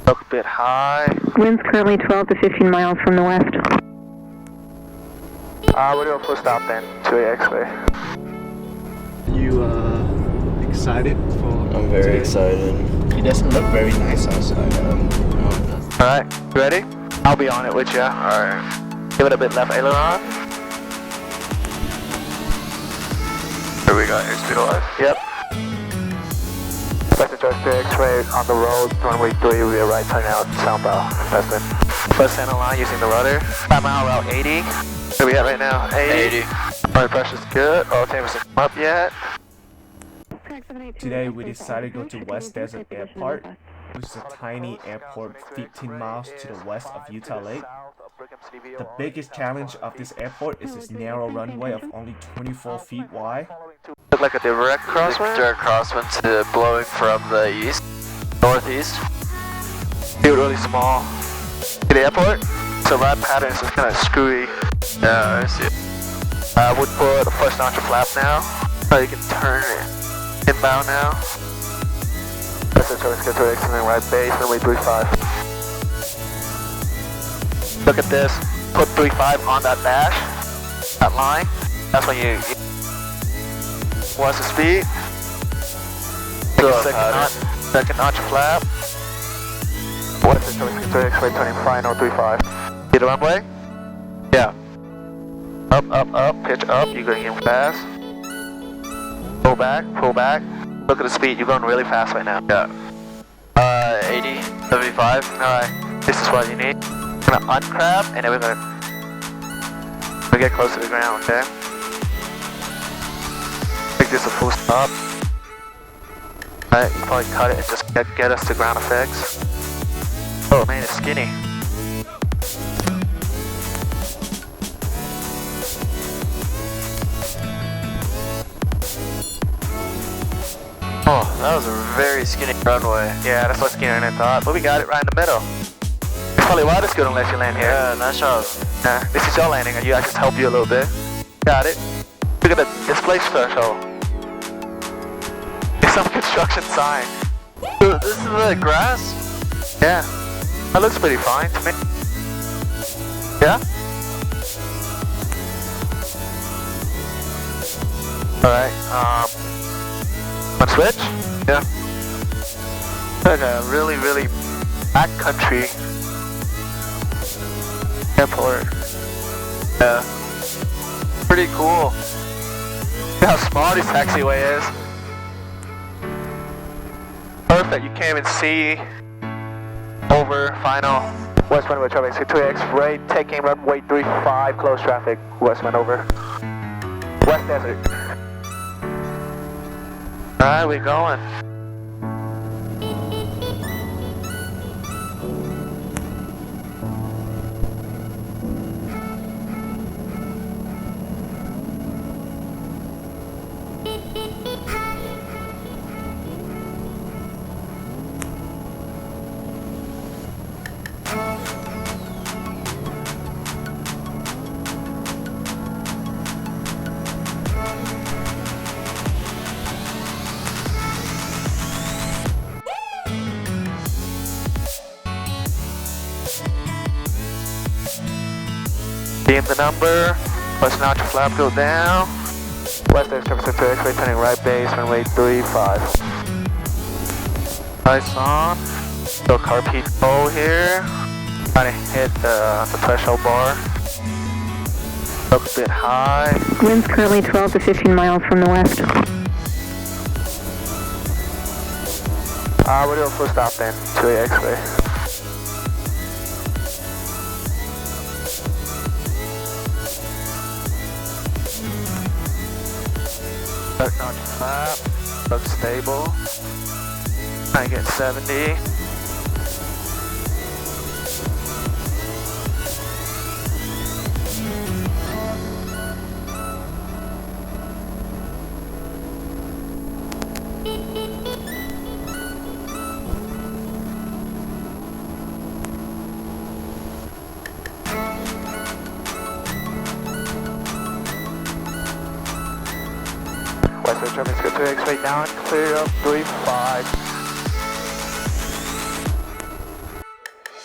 Look a bit high. Winds currently 12 to 15 miles from the west. We're doing full stop then, 2A X-ray. You excited for I'm very excited. It doesn't look very nice outside. Alright, ready? I'll be on it with you. Alright. Give it a bit left aileron. Here we go, airspeed alive. Yep. Expected to X-ray on the road, runway 3, we are right turn out, southbound. That's it. First center line using the rudder. 5 mile route 80. Where we at right now? 80. Alright, pressure's good. Oil tank hasn't come up yet. Today we decided to go to West Desert Airport, which is a tiny airport 15 miles to the west of Utah Lake. The biggest challenge of this airport is its narrow runway of only 24 feet wide. Look like a direct crosswind? Direct crosswind to blowing from the east, northeast. Feel really small. To the airport, so ride pattern is just kind of screwy. Yeah, I see it. I would put the first notch of flap now, so you can turn it inbound now. That's it, so let's get to excellent right base, runway 35. Look at this, put 35 on that dash, that line. That's when you what's the speed? Second notch of flap. What's it, so let's get to X-ray turning final 35. See the runway? Yeah. Up, pitch up, you're going in fast. Pull back. Look at the speed, you're going really fast right now. Yeah. 80, 75. Alright, this is what you need. We're gonna uncrab, and then we're gonna get close to the ground, okay? Make this a full stop. Alright, you probably cut it and just get us to ground effects. Oh man, it's skinny. Oh, that was a very skinny runway. Yeah, that's what's skinnier than I thought, but we got it right in the middle. It's probably why this good unless you land here. Yeah, nice job. This is your landing, and I just help you a little bit. Got it. Look at the display threshold. It's some construction sign. This is the grass? Yeah, that looks pretty fine to me. Yeah? Alright, wanna switch? Yeah. Like a really backcountry airport. Yeah. Pretty cool. Look how small this taxiway is. Perfect, you can't even see over final. West runway traffic, 2X, right, taking runway 35, close traffic, west went over. West Desert. Alright, we're going. Beam the number, first notch of flap go down. West X traffic to X-ray turning right base, runway 35. Lights on. So carpet O here. Trying to hit the threshold bar. Look a bit high. Winds currently 12 to 15 miles from the west. We're doing full stop then, 2A X-ray. Third notch flap, looks stable. Trying to get 70. Western traffic, go to X-ray down, clear up, 35.